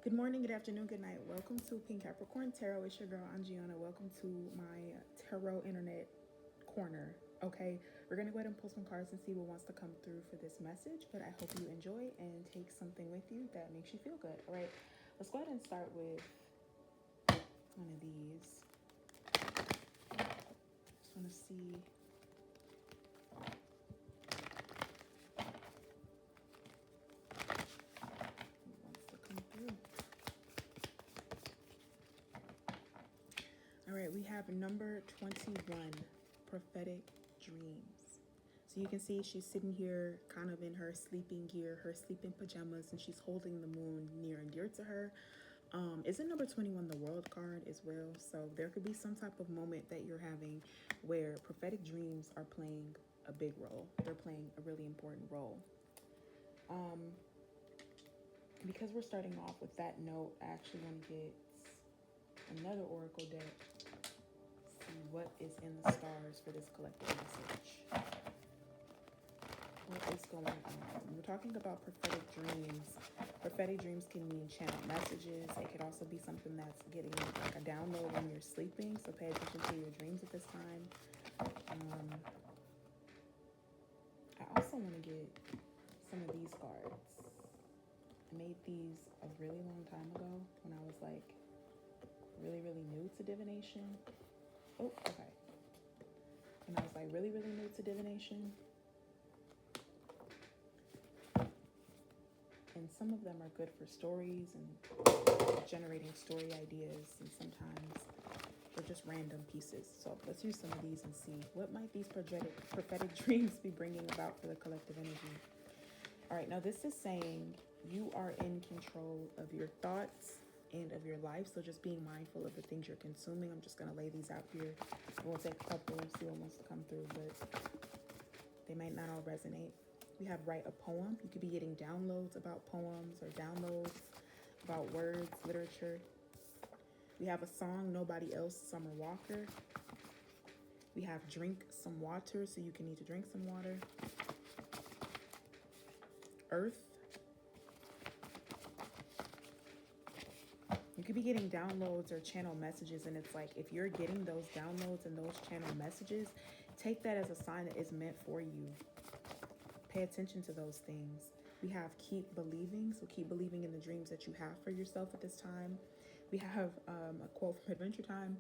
Good morning, good afternoon, good night. Welcome to Pink Capricorn Tarot. It's your girl Angiana. Welcome to my tarot internet corner. Okay, we're gonna go ahead and pull some cards and see what wants to come through for this message. But I hope you enjoy and take something with you that makes you feel good. All right, let's go ahead and start with one of these. Just want to see. What wants to come through. All right, we have number 21, prophetic dreams. So you can see she's sitting here kind of in her sleeping gear, her sleeping pajamas, and she's holding the moon near and dear to her. Isn't number 21 the world card as well? So there could be some type of moment that you're having where prophetic dreams are playing a big role. They're playing a really important role. Because we're starting off with that note, I actually want to get another oracle deck. See what is in the stars for this collective message. What is going on? We're talking about prophetic dreams. Prophetic dreams can mean channel messages. It could also be something that's getting like a download when you're sleeping. So pay attention to your dreams at this time. I also want to get some of these cards. I made these a really long time ago when I was like really new to divination. Oh, okay. When I was like really new to divination. And some of them are good for stories and generating story ideas, and sometimes they're just random pieces. So let's use some of these and see what might these prophetic dreams be bringing about for the collective energy. All right, now this is saying you are in control of your thoughts and of your life. So just being mindful of the things you're consuming. I'm just going to lay these out here. We'll take a couple and see what wants to come through, but they might not all resonate. We have write a poem. You could be getting downloads about poems or downloads about words, literature. We have a song, Nobody Else, Summer Walker. We have drink some water, so you can need to drink some water. Earth. You could be getting downloads or channel messages, and it's like if you're getting those downloads and those channel messages, take that as a sign that it's meant for you. Pay attention to those things. We have keep believing, so keep believing in the dreams that you have for yourself at this time. We have a quote from Adventure Time.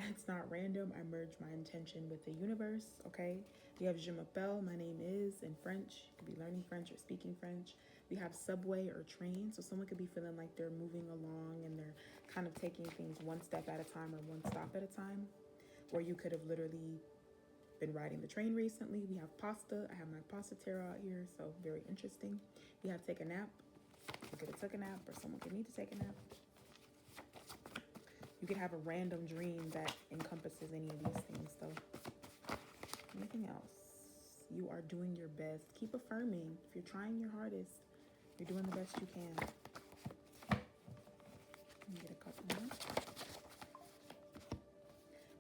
It's not random. I merge my intention with the universe. Okay. We have Je m'appelle. My name is in French. You could be learning French or speaking French. We have subway or train. So someone could be feeling like they're moving along and they're kind of taking things one step at a time or one stop at a time. Or you could have literally been riding the train recently. We have pasta. I have my pasta tarot out here, so very interesting. We have take a nap. You could have took a nap, or someone could need to take a nap. You could have a random dream that encompasses any of these things, though. Anything else? You are doing your best. Keep affirming. If you're trying your hardest, you're doing the best you can. Let me get a couple more.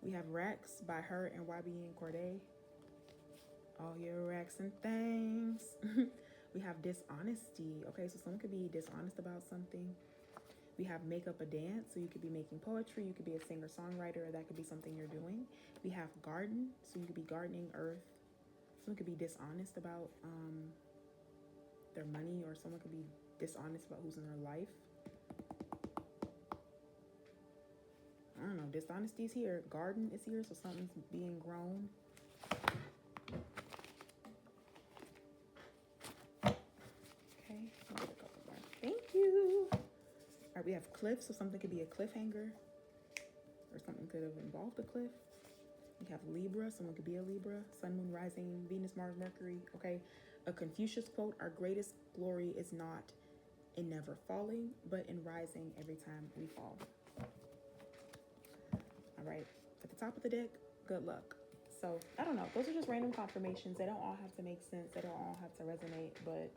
We have Rex by Her and YB and Corday. All your racks and things. We have dishonesty. Okay, so someone could be dishonest about something. We have make up a dance. So you could be making poetry. You could be a singer-songwriter, or that could be something you're doing. We have garden. So you could be gardening, earth. Someone could be dishonest about their money, or someone could be dishonest about who's in their life. I don't know. Dishonesty is here. Garden is here, so something's being grown. Okay, I'll get a couple more. Thank you. All right, we have cliff, so something could be a cliffhanger, or something could have involved a cliff. We have Libra, someone could be a Libra. Sun, Moon, Rising, Venus, Mars, Mercury. Okay, a Confucius quote: "Our greatest glory is not in never falling, but in rising every time we fall." All right, at the top of the deck, good luck. So I don't know, those are just random confirmations. They don't all have to make sense. They don't all have to resonate, but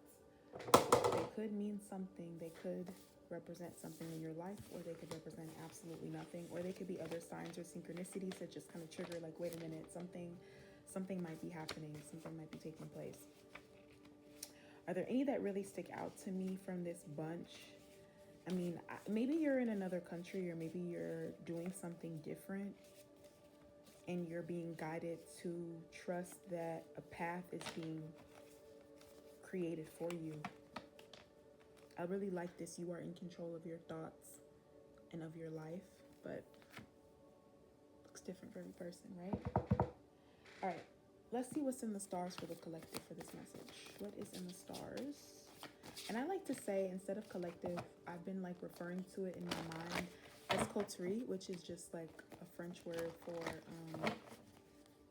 they could mean something. They could represent something in your life, or they could represent absolutely nothing, or they could be other signs or synchronicities that just kind of trigger like, wait a minute, something might be happening, something might be taking place. Are there any that really stick out to me from this bunch? I mean, maybe you're in another country, or maybe you're doing something different, and you're being guided to trust that a path is being created for you. I really like this. You are in control of your thoughts and of your life, but looks different for every person, right? All right, let's see what's in the stars for the collective for this message. What is in the stars? And I like to say, instead of collective, I've been like referring to it in my mind as coterie, which is just like a French word for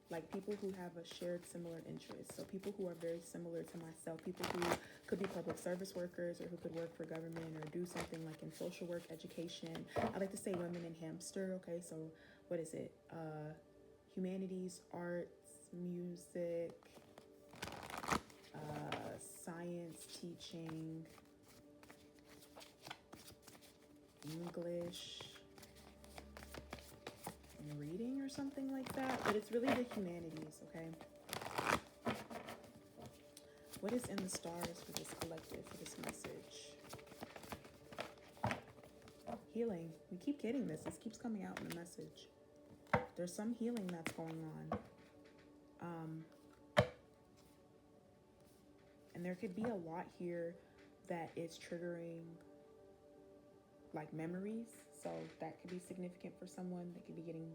like people who have a shared similar interest. So people who are very similar to myself, people who could be public service workers, or who could work for government, or do something like in social work, education. I like to say women in hamster. Okay, so what is it? Humanities, arts, music, science, teaching, English, and reading, or something like that. But it's really the humanities, okay? What is in the stars for this collective, for this message? Healing. We keep getting this. This keeps coming out in the message. There's some healing that's going on. And there could be a lot here that is triggering like memories. So that could be significant for someone. They could be getting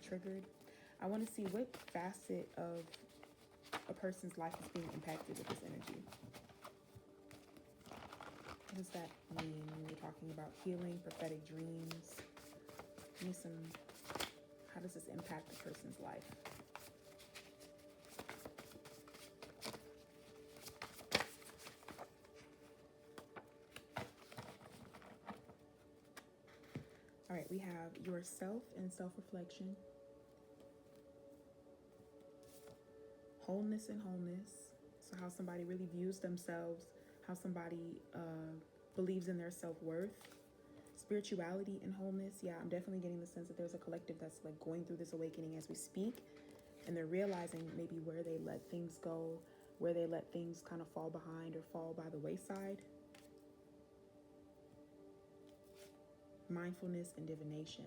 triggered. I want to see what facet of a person's life is being impacted with this energy. What does that mean when we're talking about healing, prophetic dreams? Give me some, how does this impact a person's life? All right, we have yourself and self-reflection, wholeness and wholeness. So how somebody really views themselves, how somebody believes in their self-worth, spirituality and wholeness. Yeah, I'm definitely getting the sense that there's a collective that's like going through this awakening as we speak, and they're realizing maybe where they let things go, where they let things kind of fall behind or fall by the wayside. Mindfulness and divination.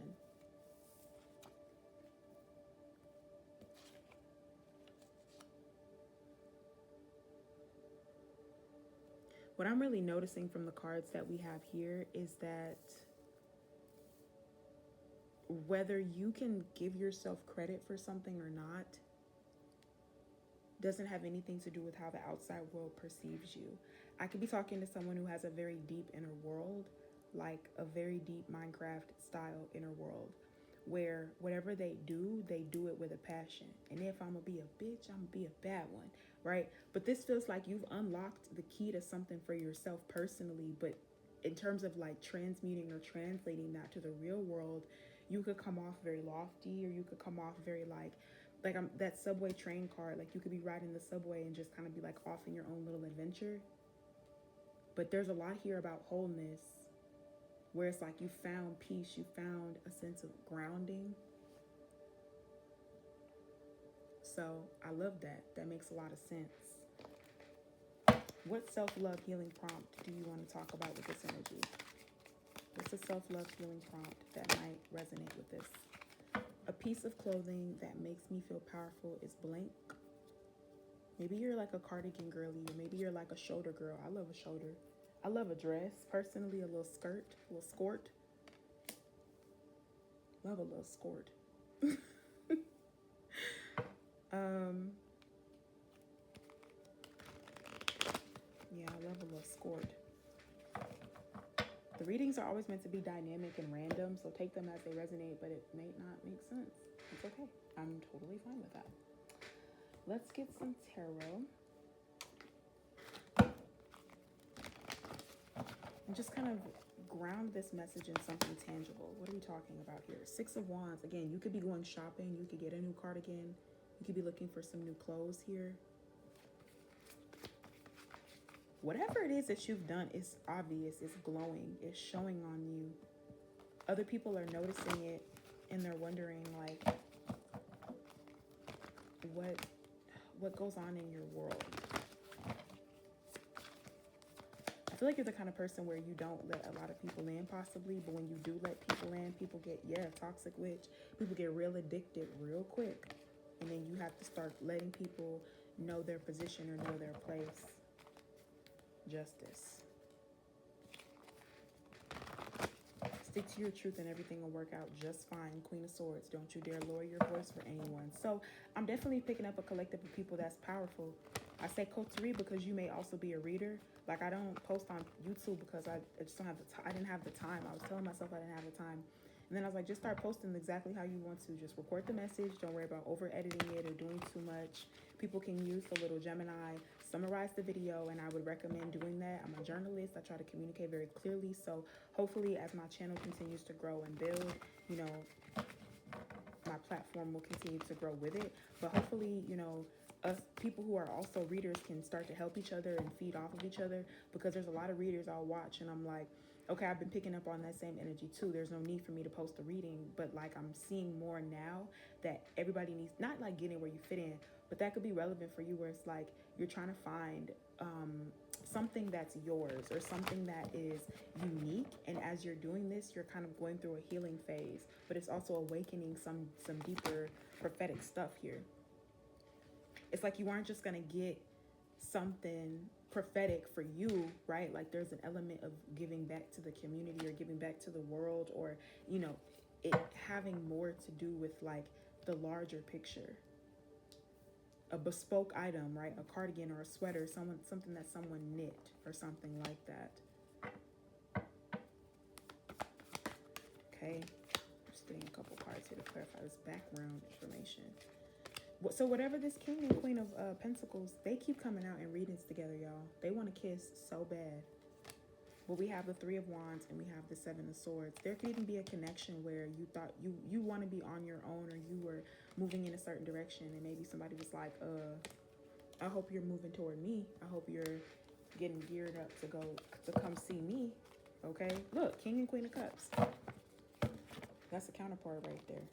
What I'm really noticing from the cards that we have here is that whether you can give yourself credit for something or not doesn't have anything to do with how the outside world perceives you. I could be talking to someone who has a very deep inner world, like a very deep Minecraft style inner world, where whatever they do it with a passion. And if I'm gonna be a bitch, I'm gonna be a bad one, right? But this feels like you've unlocked the key to something for yourself personally, but in terms of like transmuting or translating that to the real world, you could come off very lofty, or you could come off very like I'm that subway train card, like you could be riding the subway and just kind of be like off in your own little adventure. But there's a lot here about wholeness, where it's like you found peace, you found a sense of grounding. So I love that. That makes a lot of sense. What self-love healing prompt do you want to talk about with this energy? What's a self-love healing prompt that might resonate with this? A piece of clothing that makes me feel powerful is blank. Maybe you're like a cardigan girly, or maybe you're like a shoulder girl. I love a shoulder. I love a dress. Personally, a little skirt, a little skirt. Love a little skirt. Yeah, I love a little skirt. The readings are always meant to be dynamic and random, so take them as they resonate, but it may not make sense. It's okay. I'm totally fine with that. Let's get some tarot. And just kind of ground this message in something tangible. What are we talking about here? Six of Wands. Again, you could be going shopping. You could get a new cardigan. You could be looking for some new clothes here. Whatever it is that you've done is obvious, it's glowing, it's showing on you. Other people are noticing it, and they're wondering like, what goes on in your world? I feel like you're the kind of person where you don't let a lot of people in, possibly, but when you do let people in, people get, toxic witch. People get real addicted real quick. And then you have to start letting people know their position or know their place. Justice. Stick to your truth and everything will work out just fine. Queen of Swords. Don't you dare lower your voice for anyone. So I'm definitely picking up a collective of people that's powerful. I say coterie because you may also be a reader. Like, I don't post on YouTube because I just don't have the time. I didn't have the time. I was telling myself I didn't have the time. And then I was like, just start posting exactly how you want to. Just record the message. Don't worry about over editing it or doing too much. People can use the little Gemini, summarize the video, and I would recommend doing that. I'm a journalist. I try to communicate very clearly. So hopefully as my channel continues to grow and build, you know, my platform will continue to grow with it. But hopefully, you know, us people who are also readers can start to help each other and feed off of each other, because there's a lot of readers I'll watch and I'm like, okay, I've been picking up on that same energy too. There's no need for me to post a reading, but like I'm seeing more now that everybody needs, not like getting where you fit in, but that could be relevant for you where it's like you're trying to find something that's yours or something that is unique, and as you're doing this, you're kind of going through a healing phase, but it's also awakening some deeper prophetic stuff here. It's like you aren't just gonna get something prophetic for you, right? Like there's an element of giving back to the community or giving back to the world, or, you know, it having more to do with like the larger picture. A bespoke item, right? A cardigan or a sweater, something that someone knit or something like that. Okay, just getting a couple cards here to clarify this background information. So whatever this King and Queen of Pentacles, they keep coming out in readings together, y'all. They want to kiss so bad. Well, we have the Three of Wands and we have the Seven of Swords. There could even be a connection where you thought you want to be on your own, or you were moving in a certain direction, and maybe somebody was like, I hope you're moving toward me. I hope you're getting geared up to come see me. Okay, look, King and Queen of Cups. That's a counterpart right there.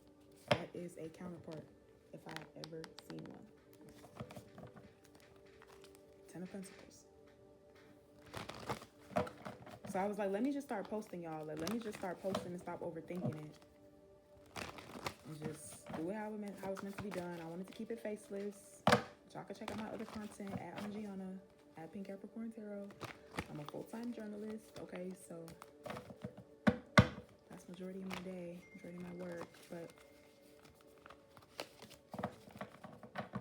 That is a counterpart, if I've ever seen one. Ten of Pentacles. So I was like, let me just start posting, y'all. Like, let me just start posting and stop overthinking it. And just do it how it's meant to be done. I wanted to keep it faceless. Y'all can check out my other content at Angiana, at Pink Capricorn Tarot. I'm a full-time journalist, okay? So that's majority of my day, majority of my work. But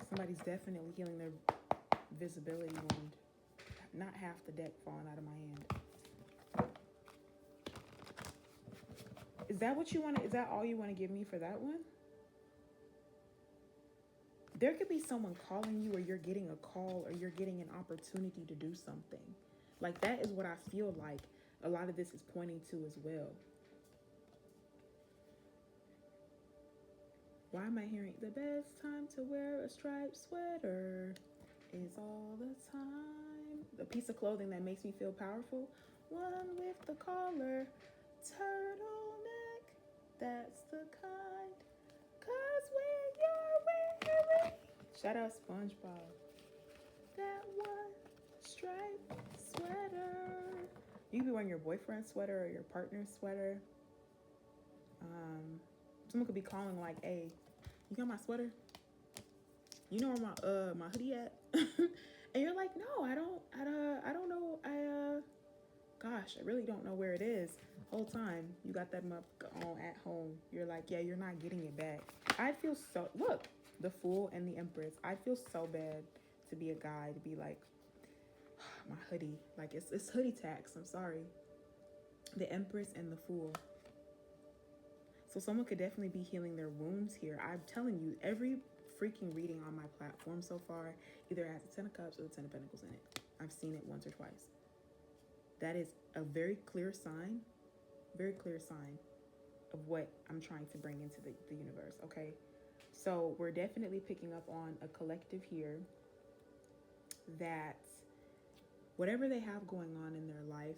somebody's definitely healing their visibility wound. Not half the deck falling out of my hand. Is that what you want? Is that all you want to give me for that one? There could be someone calling you, or you're getting a call, or you're getting an opportunity to do something. Like, that is what I feel like a lot of this is pointing to as well. Why am I hearing the best time to wear a striped sweater is all the time? A piece of clothing that makes me feel powerful. One with the collar, turtleneck, that's the kind. 'Cause when you're wearing, shout out SpongeBob, that one striped sweater. You could be wearing your boyfriend's sweater or your partner's sweater. Someone could be calling like, hey, you got my sweater? You know where my hoodie at? And you're like, no, I don't know. Gosh, I really don't know where it is. Whole time you got that mug on at home. You're like, yeah, you're not getting it back. I feel so, look, the Fool and the Empress. I feel so bad to be a guy, to be like, my hoodie. Like, it's hoodie tax. I'm sorry. The Empress and the Fool. So someone could definitely be healing their wounds here. I'm telling you, every freaking reading on my platform so far either has the Ten of Cups or the Ten of Pentacles in it. I've seen it once or twice. That is a very clear sign of what I'm trying to bring into the universe, okay? So we're definitely picking up on a collective here that whatever they have going on in their life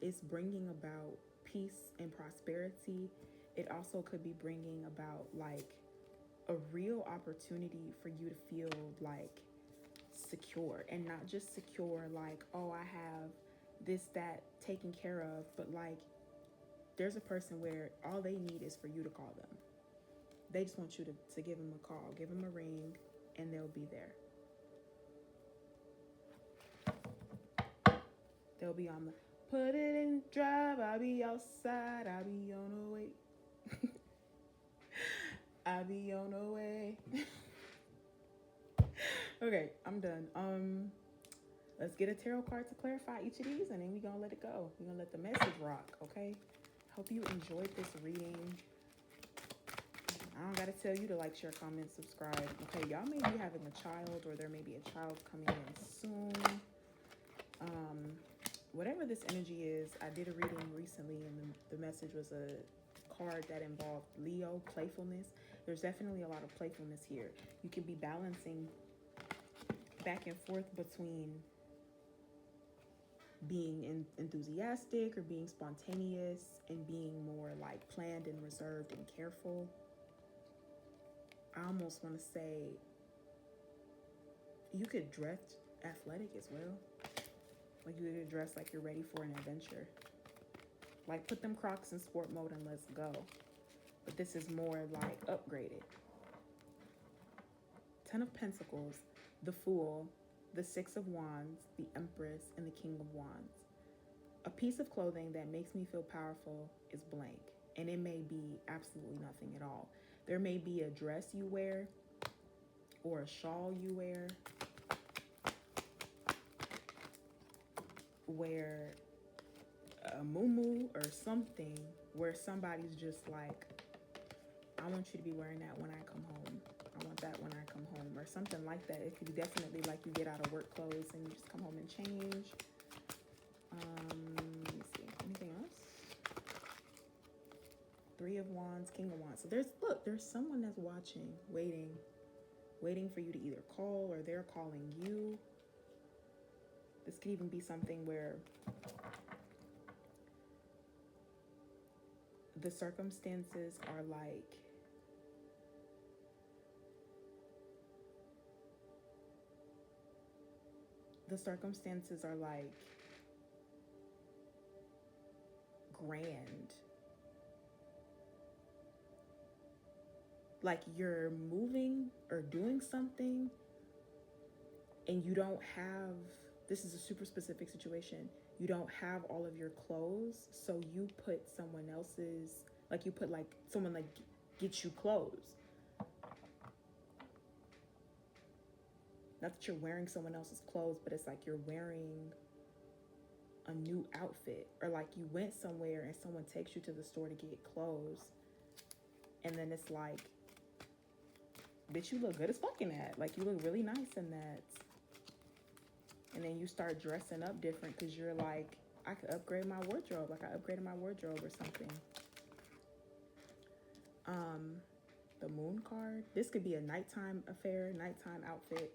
is bringing about peace and prosperity. It also could be bringing about like a real opportunity for you to feel like secure, and not just secure like, oh, I have this, that, taken care of. But like, there's a person where all they need is for you to call them. They just want you to give them a call, give them a ring, and they'll be there. They'll be on the put it in drive, I'll be outside, I'll be on the way. I'll be on the way. Okay, I'm done. Let's get a tarot card to clarify each of these, and then we're gonna let it go. We're gonna let the message rock, okay? Hope you enjoyed this reading. I don't gotta tell you to like, share, comment, subscribe. Okay, y'all may be having a child, or there may be a child coming in soon. Whatever this energy is, I did a reading recently, and the message was a card that involved Leo, playfulness. There's definitely a lot of playfulness here. You can be balancing back and forth between being enthusiastic or being spontaneous and being more like planned and reserved and careful. I almost want to say you could dress athletic as well. Like you could dress like you're ready for an adventure. Like put them Crocs in sport mode and let's go. But this is more like upgraded. 10 of Pentacles, the Fool, the Six of Wands, the Empress, and the King of Wands. A piece of clothing that makes me feel powerful is blank, and it may be absolutely nothing at all. There may be a dress you wear or a shawl you wear a muumuu or something where somebody's just like, I want you to be wearing that when I come home. I want that when I come home, or something like that. It could be definitely like you get out of work clothes and you just come home and change. Let me see. Anything else? Three of Wands, King of Wands. So there's someone that's watching, waiting for you to either call or they're calling you. This could even be something where the circumstances are like, grand. Like you're moving or doing something and you don't have, this is a super specific situation, you don't have all of your clothes, so you put someone else's, like you put like someone like gets you clothes. Not that you're wearing someone else's clothes, but it's like you're wearing a new outfit, or like you went somewhere and someone takes you to the store to get clothes, and then it's like, bitch, you look good as fuck in that. Like you look really nice in that. And then you start dressing up different because you're like, I could upgrade my wardrobe. Like I upgraded my wardrobe or something. The Moon card. This could be a nighttime affair, nighttime outfit.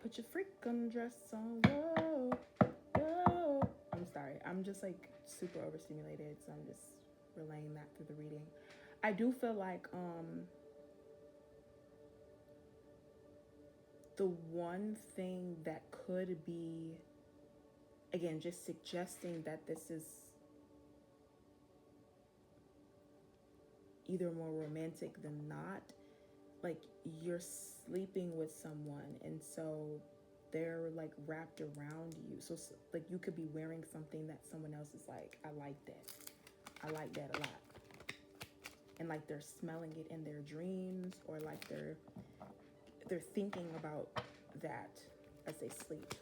Put your freaking dress on. Whoa, whoa. I'm sorry. I'm just like super overstimulated, so I'm just relaying that through the reading. I do feel like the one thing that could be, again, just suggesting that this is either more romantic than not, like you're sleeping with someone and so they're like wrapped around you. So like you could be wearing something that someone else is like, I like that a lot. And like they're smelling it in their dreams, or like they're thinking about that as they sleep.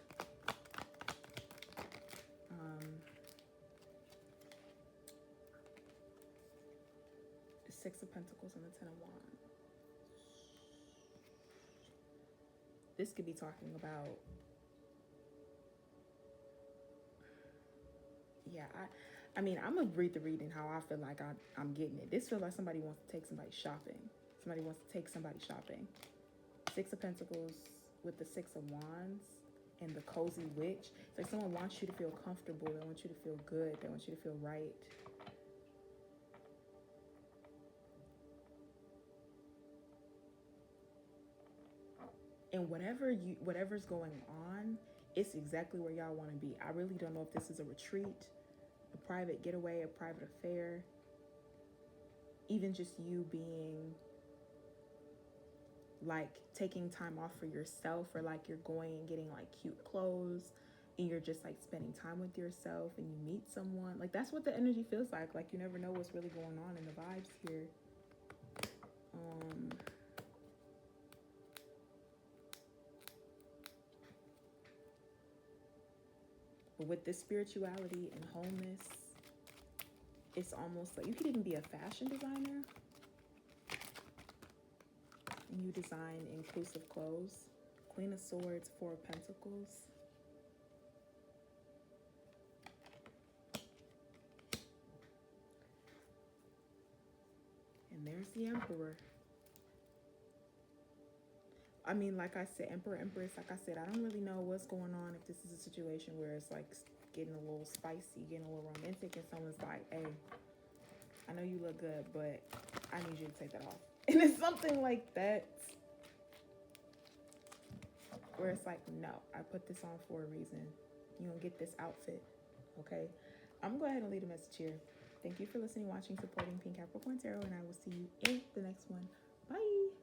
The Six of Pentacles and the Ten of Wands. This could be talking about, yeah, I mean, I'm gonna read the reading how I feel like I'm getting it. This feels like somebody wants to take somebody shopping. Somebody wants to take somebody shopping. Six of Pentacles with the Six of Wands and the Cozy Witch. It's like someone wants you to feel comfortable. They want you to feel good. They want you to feel right. And whatever's going on, it's exactly where y'all want to be. I really don't know if this is a retreat, a private getaway, a private affair, even just you being like taking time off for yourself, or like you're going and getting like cute clothes and you're just like spending time with yourself and you meet someone. Like that's what the energy feels like. Like you never know what's really going on in the vibes here. But with this spirituality and wholeness, it's almost like you could even be a fashion designer and you design inclusive clothes. Queen of Swords, Four of Pentacles. And there's the Emperor. I mean, like I said, Emperor, Empress, like I said, I don't really know what's going on. If this is a situation where it's like getting a little spicy, getting a little romantic, and someone's like, hey, I know you look good, but I need you to take that off. And it's something like that, where it's like, no, I put this on for a reason. You don't get this outfit, okay? I'm gonna go ahead and leave a message here. Thank you for listening, watching, supporting Pink Capricorn Tarot, and I will see you in the next one. Bye.